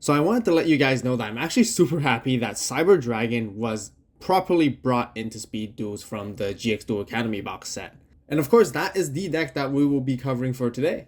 So I wanted to let you guys know that I'm actually super happy that Cyber Dragon was properly brought into Speed Duels from the GX Duel Academy box set. And of course, that is the deck that we will be covering for today.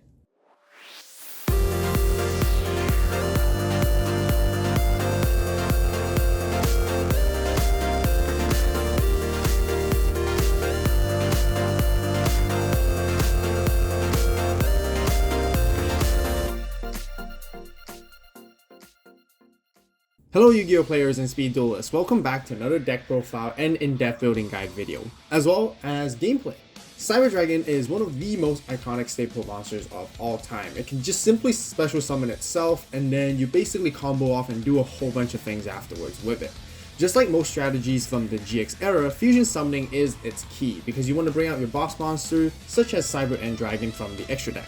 Hello Yu-Gi-Oh players and Speed Duelists, welcome back to another deck profile and in-depth building guide video, as well as gameplay. Cyber Dragon is one of the most iconic staple monsters of all time. It can just simply special summon itself and then you basically combo off and do a whole bunch of things afterwards with it. Just like most strategies from the GX era, fusion summoning is its key because you want to bring out your boss monster such as Cyber and Dragon from the extra deck.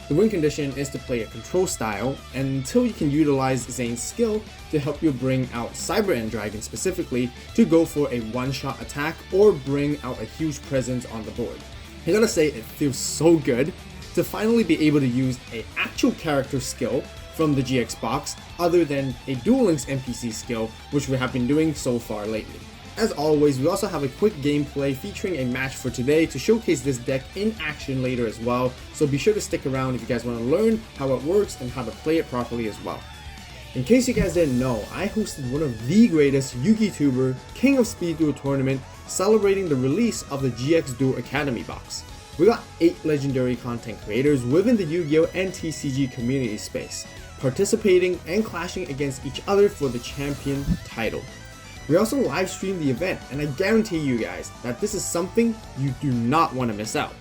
The win condition is to play a control style until you can utilize Zane's skill to help you bring out Cyber and Dragon specifically to go for a one-shot attack or bring out a huge presence on the board. I gotta say, it feels so good to finally be able to use an actual character skill from the GX box other than a Duel Links NPC skill, which we have been doing so far lately. As always, we also have a quick gameplay featuring a match for today to showcase this deck in action later as well, so be sure to stick around if you guys want to learn how it works and how to play it properly as well. In case you guys didn't know, I hosted one of the greatest YUGITUBER King of Speed Duel tournament celebrating the release of the GX Duel Academy box. We got 8 legendary content creators within the Yu-Gioh and TCG community space, participating and clashing against each other for the champion title. We also live streamed the event, and I guarantee you guys that this is something you do not want to miss out.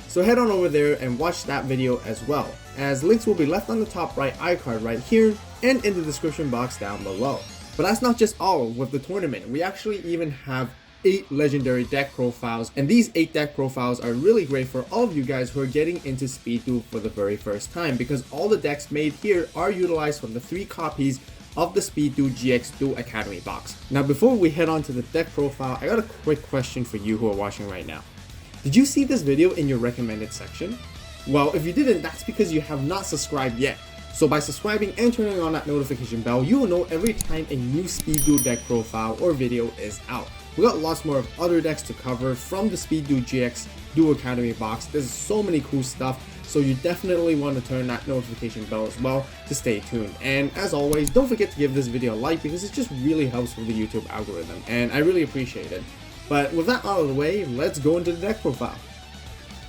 So head on over there and watch that video as well, as links will be left on the top right iCard right here and in the description box down below. But that's not just all with the tournament, we actually even have 8 legendary deck profiles, and these 8 deck profiles are really great for all of you guys who are getting into Speed Duel for the very first time, because all the decks made here are utilized from the 3 copies of the Speed Duel GX Duel Academy box. Now before we head on to the deck profile, I got a quick question for you who are watching right now. Did you see this video in your recommended section? Well, if you didn't, that's because you have not subscribed yet. So by subscribing and turning on that notification bell, you will know every time a new Speed Duel deck profile or video is out. We got lots more of other decks to cover from the Speed Duel GX Duel Academy box. There's so many cool stuff, so you definitely want to turn that notification bell as well to stay tuned. And as always, don't forget to give this video a like because it just really helps with the YouTube algorithm, and I really appreciate it. But with that out of the way, let's go into the deck profile.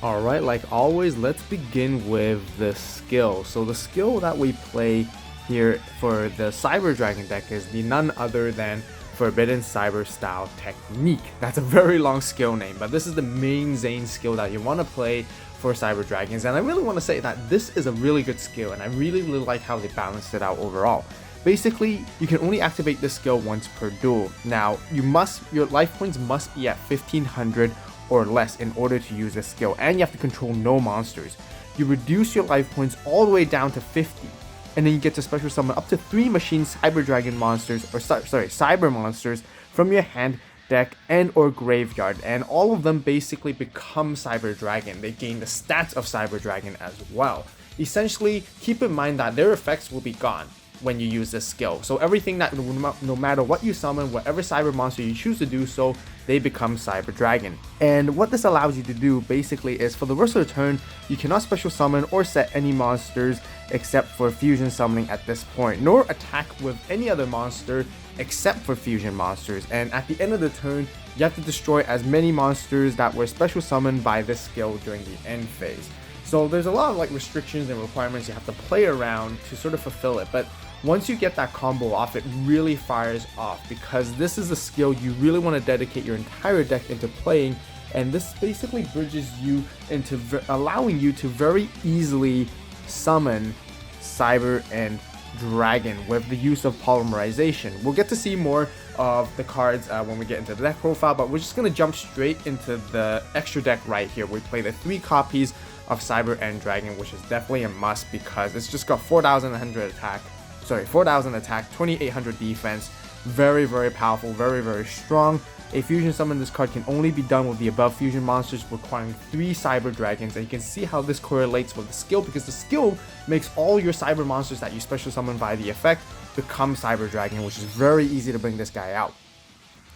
Alright, like always, let's begin with the skill. So the skill that we play here for the Cyber Dragon deck is none other than Forbidden Cyber Style Technique. That's a very long skill name, but this is the main Zane skill that you want to play for Cyber Dragons, and I really want to say that this is a really good skill, and I really like how they balanced it out overall. Basically, you can only activate this skill once per duel. Now, your life points must be at 1500 or less in order to use this skill, and you have to control no monsters. You reduce your life points all the way down to 50. And then you get to special summon up to 3 machine Cyber Dragon monsters, or Cyber monsters from your hand, deck, and or graveyard, and all of them basically become Cyber Dragon. They gain the stats of Cyber Dragon as well. Essentially, keep in mind that their effects will be gone when you use this skill. So everything that, no matter what you summon, whatever cyber monster you choose to do so, they become Cyber Dragon. And what this allows you to do basically is, for the rest of the turn, you cannot special summon or set any monsters except for fusion summoning at this point, nor attack with any other monster except for fusion monsters. And at the end of the turn, you have to destroy as many monsters that were special summoned by this skill during the end phase. So there's a lot of restrictions and requirements you have to play around to sort of fulfill it, but once you get that combo off, it really fires off, because this is a skill you really want to dedicate your entire deck into playing, and this basically bridges you into allowing you to very easily summon Cyber and Dragon with the use of polymerization. We'll get to see more of the cards when we get into the deck profile, but we're just going to jump straight into the extra deck right here. We play the 3 copies of Cyber and Dragon, which is definitely a must because it's just got 4,000 attack, 2800 defense, Very, very powerful, very, very strong. A fusion summon this card can only be done with the above fusion monsters, requiring 3 Cyber Dragons, and you can see how this correlates with the skill, because the skill makes all your Cyber monsters that you special summon via the effect become Cyber Dragon, which is very easy to bring this guy out.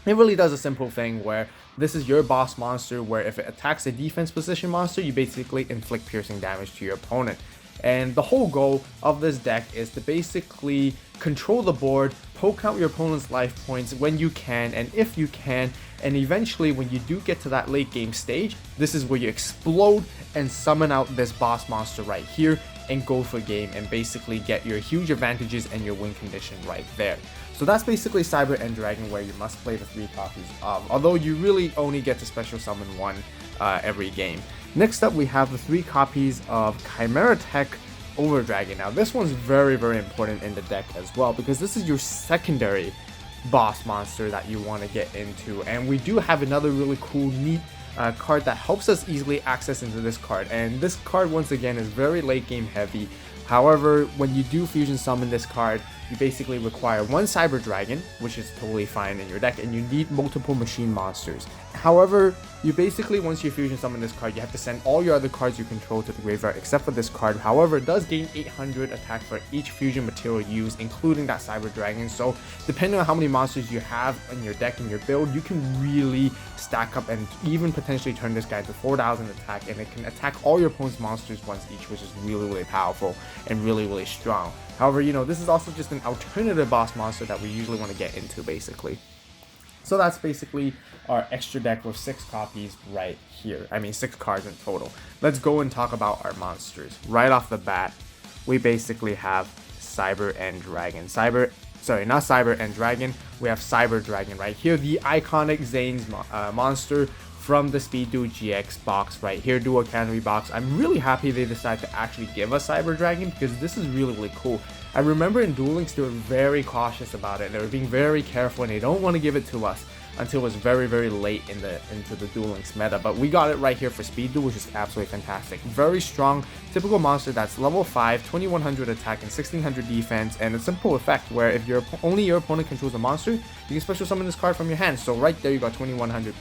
It really does a simple thing where this is your boss monster, where if it attacks a defense position monster, you basically inflict piercing damage to your opponent. And the whole goal of this deck is to basically control the board, poke out your opponent's life points when you can and if you can, and eventually when you do get to that late game stage, this is where you explode and summon out this boss monster right here and go for game and basically get your huge advantages and your win condition right there. So that's basically Cyber End Dragon, where you must play the 3 copies of, although you really only get to special summon 1 every game. Next up, we have the 3 copies of Chimera Tech Over Dragon. Now this one's very, very important in the deck as well, because this is your secondary boss monster that you want to get into, and we do have another really cool, neat card that helps us easily access into this card. And this card, once again, is very late game heavy. However, when you do fusion summon this card, you basically require 1 Cyber Dragon, which is totally fine in your deck, and you need multiple machine monsters. However, you basically, once you fusion summon this card, you have to send all your other cards you control to the graveyard except for this card. However, it does gain 800 attack for each fusion material used, including that Cyber Dragon. So depending on how many monsters you have in your deck and your build, you can really stack up and even potentially turn this guy to 4,000 attack, and it can attack all your opponent's monsters once each, which is really, really powerful and really, really strong. However, you know, this is also just an alternative boss monster that we usually want to get into, basically. So that's basically our extra deck with 6 copies right here. I mean, 6 cards in total. Let's go and talk about our monsters. Right off the bat, we basically have Cyber End Dragon. Not Cyber End Dragon. We have Cyber Dragon right here. The iconic Zane's monster from the Speed Duel GX box right here, Dual Academy box. I'm really happy they decided to actually give us Cyber Dragon, because this is really, really cool. I remember in Duel Links they were very cautious about it. They were being very careful, and they don't want to give it to us until it was very, very late into the Duel Links meta. But we got it right here for Speed Duel, which is absolutely fantastic. Very strong, typical monster that's level 5, 2100 attack and 1600 defense, and a simple effect where if only your opponent controls a monster, you can special summon this card from your hand. So right there you got 2100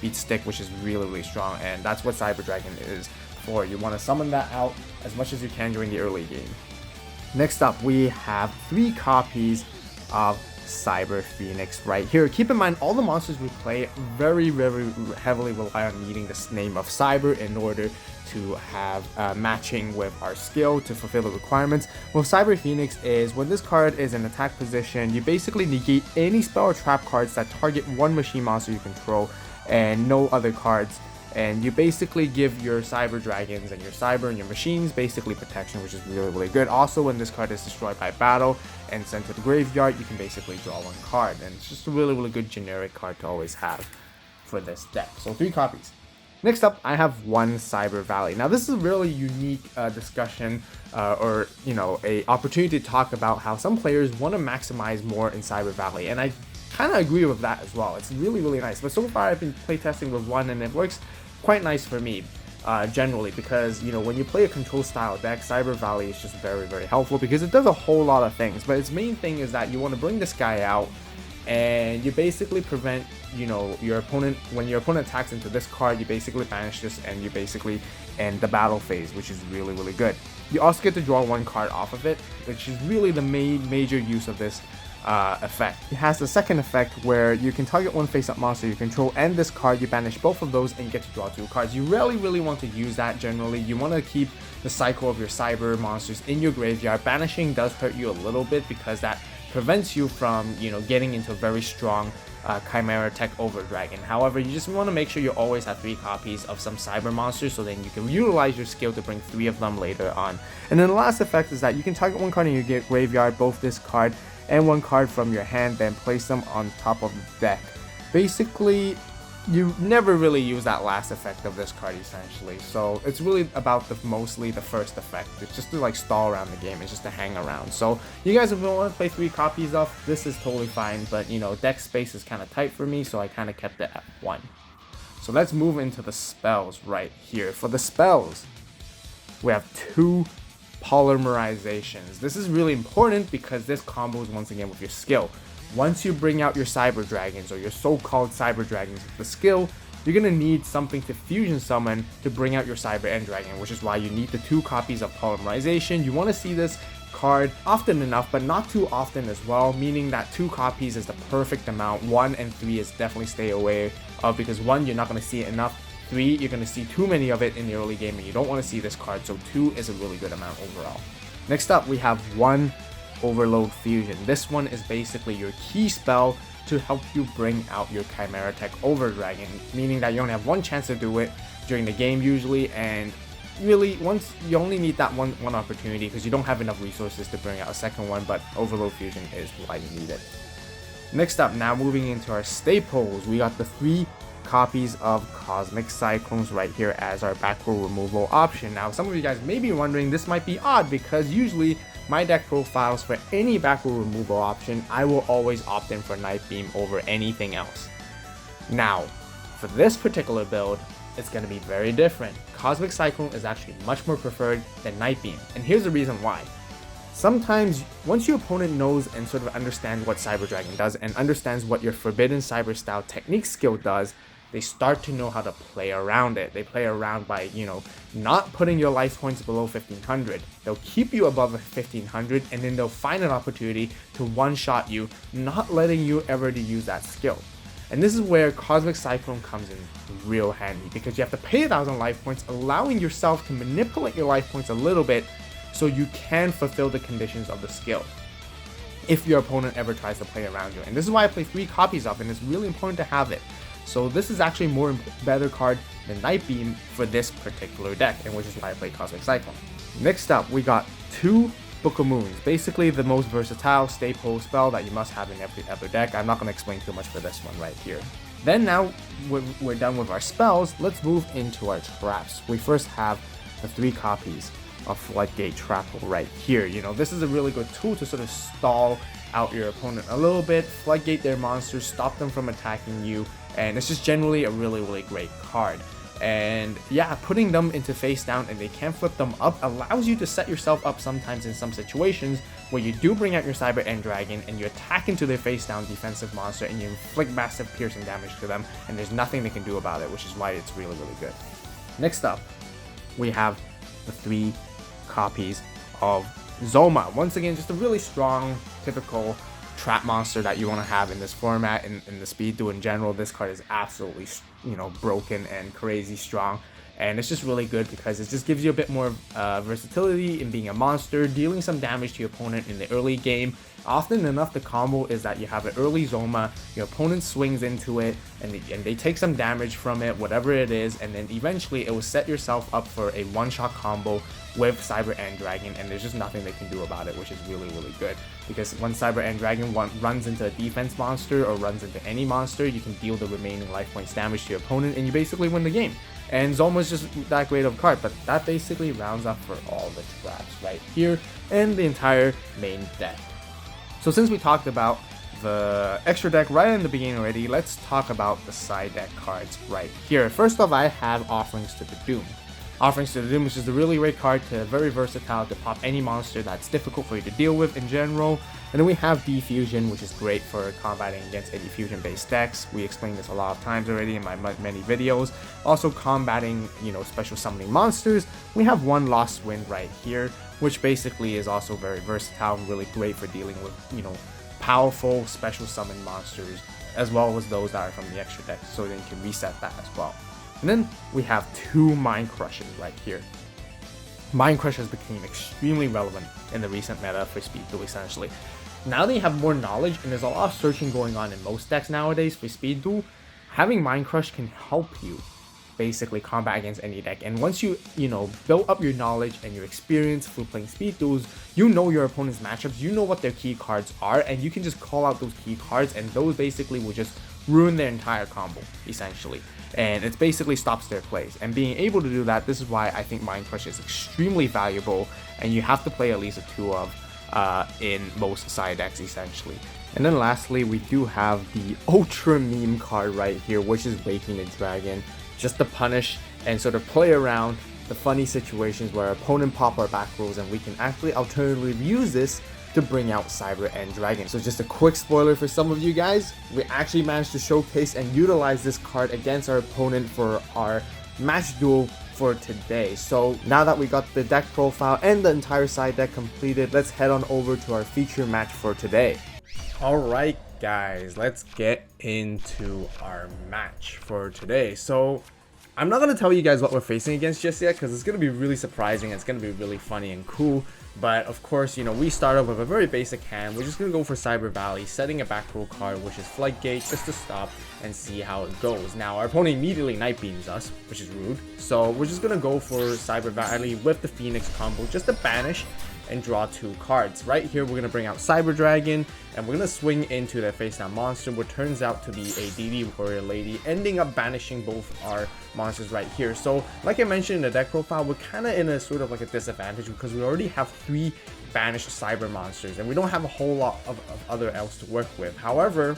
beat stick, which is really, really strong, and that's what Cyber Dragon is for. You want to summon that out as much as you can during the early game. Next up, we have 3 copies of Cyber Phoenix right here. Keep in mind, all the monsters we play very, very heavily rely on needing this name of Cyber in order to have matching with our skill to fulfill the requirements. Well, Cyber Phoenix is when this card is in attack position, you basically negate any spell or trap cards that target 1 machine monster you control and no other cards. And you basically give your Cyber Dragons and your Cyber and your machines basically protection, which is really, really good. Also, when this card is destroyed by battle and sent to the graveyard, you can basically draw 1 card. And it's just a really, really good generic card to always have for this deck. So 3 copies. Next up, I have 1 Cyber Valley. Now, this is a really unique discussion or, you know, a opportunity to talk about how some players want to maximize more in Cyber Valley. And I kind of agree with that as well. It's really, really nice. But so far, I've been playtesting with 1, and it works quite nice for me generally, because, you know, when you play a control style deck, Cyber Valley is just very, very helpful because it does a whole lot of things. But its main thing is that you want to bring this guy out and you basically prevent, you know, your opponent, when your opponent attacks into this card, you basically banish this and you basically end the battle phase, which is really, really good. You also get to draw 1 card off of it, which is really the major use of this effect. It has the second effect where you can target 1 face-up monster you control and this card, you banish both of those and you get to draw 2 cards. You really want to use that generally. You want to keep the cycle of your Cyber monsters in your graveyard. Banishing does hurt you a little bit because that prevents you from, you know, getting into a very strong Chimera Tech Over Dragon. However, you just want to make sure you always have 3 copies of some Cyber monsters, so then you can utilize your skill to bring 3 of them later on. And then the last effect is that you can target 1 card in your graveyard, both this card and 1 card from your hand, then place them on top of the deck. Basically, you never really use that last effect of this card essentially, so it's really about mostly the first effect. It's just to like stall around the game, it's just to hang around. So you guys, if you want to play 3 copies of this, is totally fine, but you know, deck space is kind of tight for me, so I kind of kept it at 1. So let's move into the spells right here. For the spells, we have 2 polymerizations. This is really important because this combos once again with your skill. Once you bring out your Cyber Dragons or your so-called Cyber Dragons with the skill, you're going to need something to fusion summon to bring out your Cyber End Dragon, which is why you need the 2 copies of Polymerization. You want to see this card often enough, but not too often as well, meaning that 2 copies is the perfect amount. 1 and 3 is definitely stay away of, because 1, you're not going to see it enough. 3, you're going to see too many of it in the early game and you don't want to see this card, so 2 is a really good amount overall. Next up, we have 1 Overload Fusion. This one is basically your key spell to help you bring out your Chimera Tech Over Dragon, meaning that you only have 1 chance to do it during the game usually, and really once you only need that one opportunity because you don't have enough resources to bring out a second one, but Overload Fusion is why you need it. Next up, now moving into our staples, we got the 3 copies of Cosmic Cyclones right here as our back row removal option. Now some of you guys may be wondering, this might be odd because usually my deck profiles for any back row removal option, I will always opt in for Night Beam over anything else. Now, for this particular build, it's going to be very different. Cosmic Cyclone is actually much more preferred than Night Beam, and here's the reason why. Sometimes, once your opponent knows and sort of understands what Cyber Dragon does and understands what your Forbidden Cyber Style Technique skill does, they start to know how to play around it. They play around by, not putting your life points below 1500. They'll keep you above 1500 and then they'll find an opportunity to one-shot you, not letting you ever to use that skill. And this is where Cosmic Cyclone comes in real handy, because you have to pay 1000 life points, allowing yourself to manipulate your life points a little bit so you can fulfill the conditions of the skill if your opponent ever tries to play around you. And this is why I play 3 copies of it, and it's really important to have it. So this is actually a better card than Night Beam for this particular deck, and which is why I play Cosmic Cyclone. Next up, we got 2 Book of Moons, basically the most versatile staple spell that you must have in every other deck. I'm not going to explain too much for this one right here. Then now we're done with our spells, let's move into our traps. We first have the 3 copies of Floodgate Trap right here. This is a really good tool to sort of stall out your opponent a little bit, floodgate their monsters, stop them from attacking you, and it's just generally a really great card. And yeah, putting them into face down and they can flip them up allows you to set yourself up sometimes in some situations where you do bring out your Cyber End Dragon and you attack into their face down defensive monster and you inflict massive piercing damage to them, and there's nothing they can do about it, which is why it's really good. Next up, we have the 3 copies of Zoma. Once again, just a really strong, typical trap monster that you want to have in this format. In the Speed Duel in general, this card is absolutely, broken and crazy strong. And it's just really good because it just gives you a bit more versatility in being a monster, dealing some damage to your opponent in the early game. Often enough, the combo is that you have an early Zoma, your opponent swings into it, and they take some damage from it, whatever it is, and then eventually it will set yourself up for a one-shot combo with Cyber End Dragon, and there's just nothing they can do about it, which is really good. Because when Cyber End Dragon runs into a defense monster or runs into any monster, you can deal the remaining life points damage to your opponent, and you basically win the game. And Zoma's just that great of a card, but that basically rounds up for all the traps right here and the entire main deck. So since we talked about the extra deck right in the beginning already, let's talk about the side deck cards right here. First off, I have Offerings to the Doom. Offerings to the Doom, which is a really great card, very versatile to pop any monster that's difficult for you to deal with in general. And then we have Defusion, which is great for combating against any fusion-based decks. We explained this a lot of times already in my many videos. Also combating, special summoning monsters. We have one Lost Wind right here, which basically is also very versatile and really great for dealing with, powerful special summon monsters, as well as those that are from the extra deck, so then you can reset that as well. And then we have 2 Mind Crushes right here. Mind Crush has become extremely relevant in the recent meta for Speed Duel essentially. Now that you have more knowledge and there's a lot of searching going on in most decks nowadays for Speed Duel, having Mind Crush can help you basically combat against any deck. And once you, build up your knowledge and your experience through playing Speed Duels, you know your opponent's matchups, you know what their key cards are, and you can just call out those key cards, and those basically will just ruin their entire combo, essentially. And it basically stops their plays. And being able to do that, this is why I think Mind Crush is extremely valuable, and you have to play at least 2 of in most side decks, essentially. And then lastly, we do have the ultra meme card right here, which is Waking the Dragon, just to punish and sort of play around the funny situations where our opponent pop our back rolls and we can actually alternatively use this to bring out Cyber End Dragon. So just a quick spoiler for some of you guys, we actually managed to showcase and utilize this card against our opponent for our match duel for today. So now that we got the deck profile and the entire side deck completed, let's head on over to our feature match for today. Alright guys, let's get into our match for today. So I'm not going to tell you guys what we're facing against just yet because it's going to be really surprising. It's going to be really funny and cool. But of course, you know, we start off with a very basic hand. We're just going to go for Cyber Valley, setting a back row card, which is Floodgate, just to stop and see how it goes. Now, our opponent immediately Night Beams us, which is rude. So we're just going to go for Cyber Valley with the Phoenix combo, just to banish and draw 2 cards. Right here, we're going to bring out Cyber Dragon, and we're going to swing into their face down monster, which turns out to be a DD Warrior Lady, ending up banishing both our monsters right here. So like I mentioned in the deck profile, we're kind of in a sort of like a disadvantage because we already have 3 banished cyber monsters and we don't have a whole lot of other else to work with. However,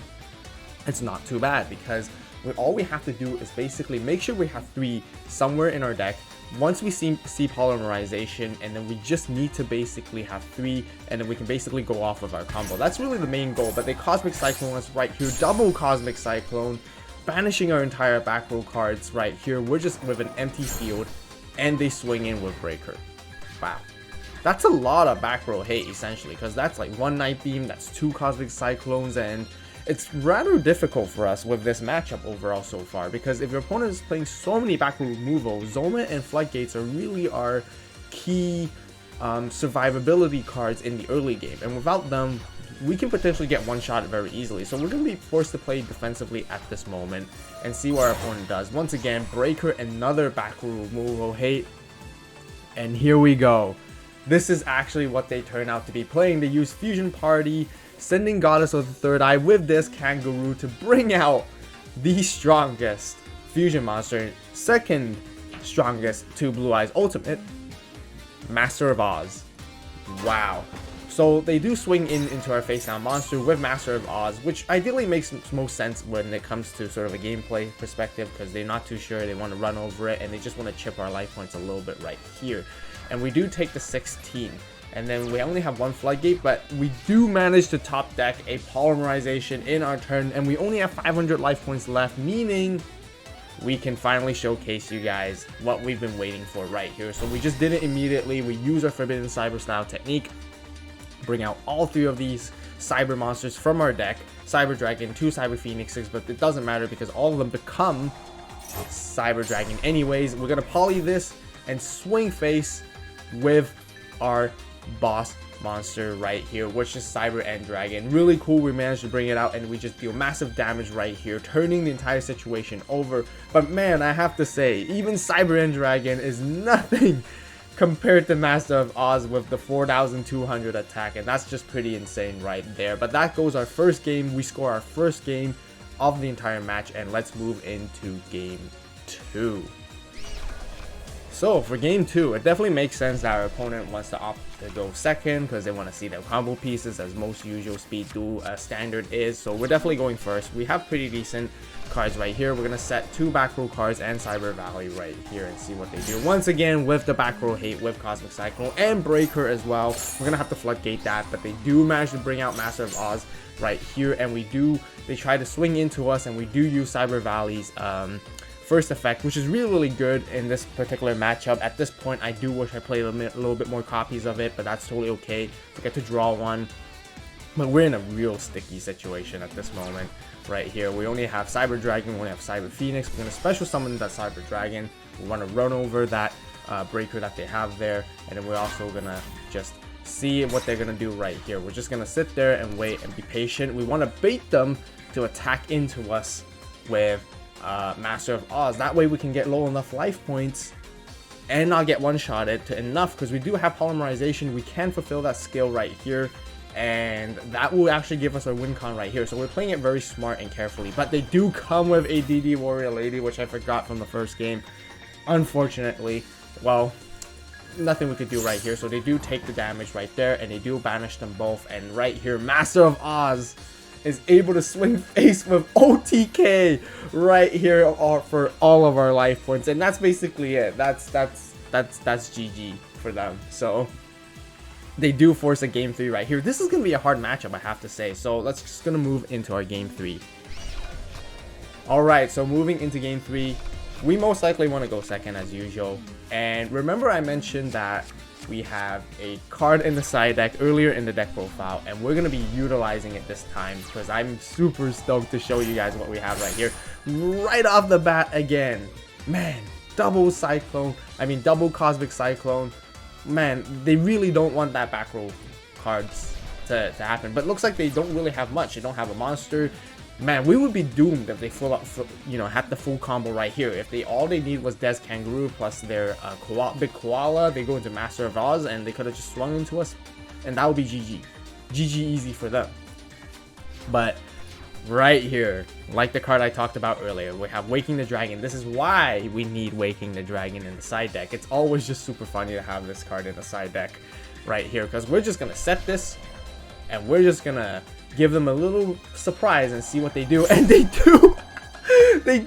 it's not too bad because all we have to do is basically make sure we have 3 somewhere in our deck. Once we see polymerization, and then we just need to basically have 3, and then we can basically go off of our combo. That's really the main goal. But they Cosmic Cyclone us right here, double Cosmic Cyclone, banishing our entire back row cards right here. We're just with an empty field, and they swing in with Breaker. Wow, that's a lot of back row hate essentially, because that's like 1 Night Beam, that's 2 Cosmic Cyclones, and it's rather difficult for us with this matchup overall so far, because if your opponent is playing so many back row removal, Zoma and Floodgates are really our key survivability cards in the early game, and without them, we can potentially get one-shotted very easily. So we're going to be forced to play defensively at this moment and see what our opponent does. Once again, Breaker, another back row removal hate, and here we go. This is actually what they turn out to be playing. They use Fusion Party, sending Goddess of the Third Eye with this Kangaroo to bring out the strongest fusion monster, second strongest to Blue Eyes Ultimate, Master of Oz. Wow. So they do swing into our face down monster with Master of Oz, which ideally makes most sense when it comes to sort of a gameplay perspective, because they're not too sure, they want to run over it, and they just want to chip our life points a little bit right here. And we do take the 16. And then we only have 1 Floodgate, but we do manage to top deck a Polymerization in our turn, and we only have 500 life points left, meaning we can finally showcase you guys what we've been waiting for right here. So we just did it immediately. We use our Forbidden Cyber style technique, bring out all 3 of these cyber monsters from our deck, Cyber Dragon, 2 Cyber Phoenixes, but it doesn't matter because all of them become Cyber Dragon anyways. We're gonna poly this and swing face with our boss monster right here, which is Cyber End Dragon. Really cool. We managed to bring it out and we just deal massive damage right here, turning the entire situation over. But man, I have to say, even Cyber End Dragon is nothing compared to Master of Oz with the 4,200 attack, and that's just pretty insane right there. But that goes our first game. We score our first game of the entire match, and let's move into game 2. So for game 2, it definitely makes sense that our opponent wants to opt to go second because they want to see their combo pieces, as most usual Speed Duel standard is. So we're definitely going first. We have pretty decent cards right here. We're going to set 2 back row cards and Cyber Valley right here and see what they do. Once again, with the back row hate, with Cosmic Cyclone and Breaker as well. We're going to have to Floodgate that, but they do manage to bring out Master of Oz right here, and they try to swing into us, and we do use Cyber Valley's first effect, which is really good in this particular matchup. At this point, I do wish I played a little bit more copies of it, but that's totally okay. We get to draw 1, but we're in a real sticky situation at this moment right here. We only have Cyber Dragon, we only have Cyber Phoenix. We're going to special summon that Cyber Dragon. We want to run over that Breaker that they have there, and then we're also going to just see what they're going to do right here. We're just going to sit there and wait and be patient. We want to bait them to attack into us with Master of Oz. That way we can get low enough life points and not get one-shotted to enough, because we do have Polymerization. We can fulfill that skill right here, and that will actually give us our win con right here. So we're playing it very smart and carefully, but they do come with a DD Warrior Lady, which I forgot from the first game. Unfortunately, well, nothing we could do right here. So they do take the damage right there, and they do banish them both. And right here, Master of Oz is able to swing face with OTK right here for all of our life points, and that's basically it. That's that's GG for them. So they do force a game 3 right here. This is gonna be a hard matchup, I have to say. So let's just gonna move into our game 3. Alright, so moving into game 3, we most likely want to go second as usual. And remember I mentioned that we have a card in the side deck earlier in the deck profile, and we're going to be utilizing it this time because I'm super stoked to show you guys what we have right here. Right off the bat again, man, double Cosmic Cyclone. Man, they really don't want that back row cards to happen, but it looks like they don't really have much. They don't have a monster. Man, we would be doomed if they had the full combo right here. If all they need was Des Kangaroo plus their big koala, they go into Master of Oz and they could have just swung into us, and that would be GG. GG easy for them. But right here, like the card I talked about earlier, we have Waking the Dragon. This is why we need Waking the Dragon in the side deck. It's always just super funny to have this card in the side deck right here, because we're just gonna set this and we're just gonna give them a little surprise and see what they do. And they do. they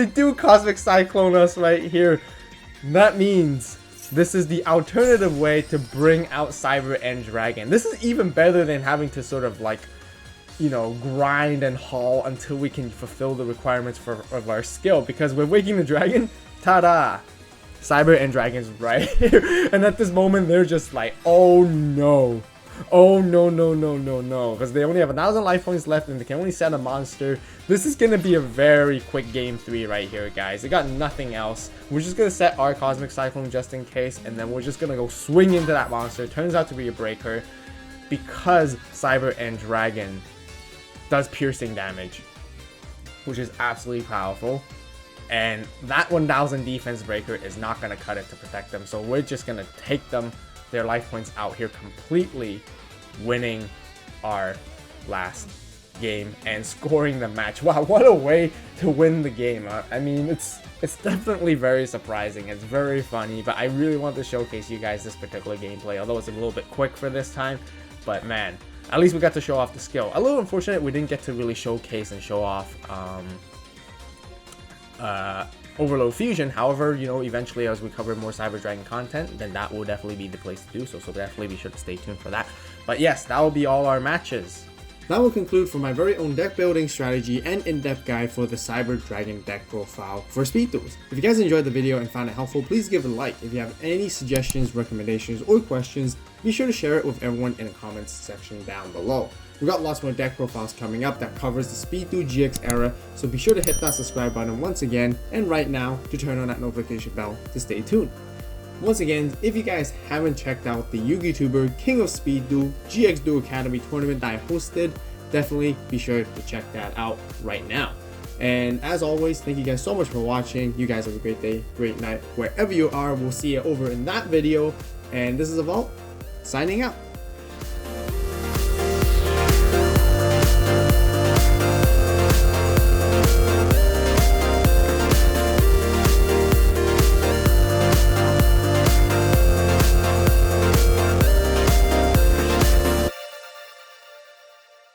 do Cosmic Cyclone us right here. That means this is the alternative way to bring out Cyber and Dragon. This is even better than having to sort of like, grind and haul until we can fulfill the requirements of our skill, because with Waking the Dragon, ta-da, Cyber and Dragon's right here. And at this moment they're just like, oh no, because they only have 1,000 life points left and they can only set a monster. This is gonna be a very quick game 3 right here, guys. They got nothing else. We're just gonna set our Cosmic Cyclone just in case, and then we're just gonna go swing into that monster. It turns out to be a breaker because Cyber and Dragon does piercing damage, which is absolutely powerful, and that 1,000 defense breaker is not going to cut it to protect them. So we're just going to take their life points out here completely, winning our last game and scoring the match. Wow, what a way to win the game. I mean, it's definitely very surprising. It's very funny, but I really want to showcase you guys this particular gameplay, although it's a little bit quick for this time. But man, at least we got to show off the skill. A little unfortunate we didn't get to really showcase and show off Overload Fusion. However, eventually as we cover more Cyber Dragon content, then that will definitely be the place to do so. So definitely be sure to stay tuned for that. But yes, that will be all our matches. That will conclude for my very own deck building strategy and in-depth guide for the Cyber Dragon deck profile for Speed Duels. If you guys enjoyed the video and found it helpful, please give it a like. If you have any suggestions, recommendations, or questions, be sure to share it with everyone in the comments section down below. We've got lots more deck profiles coming up that covers the Speed Duel GX era, so be sure to hit that subscribe button once again, and right now to turn on that notification bell to stay tuned. Once again, if you guys haven't checked out the YUGITUBER King of Speed Duel GX Duel Academy tournament that I hosted, definitely be sure to check that out right now. And as always, thank you guys so much for watching. You guys have a great day, great night, wherever you are. We'll see you over in that video. And this is Avault, signing out.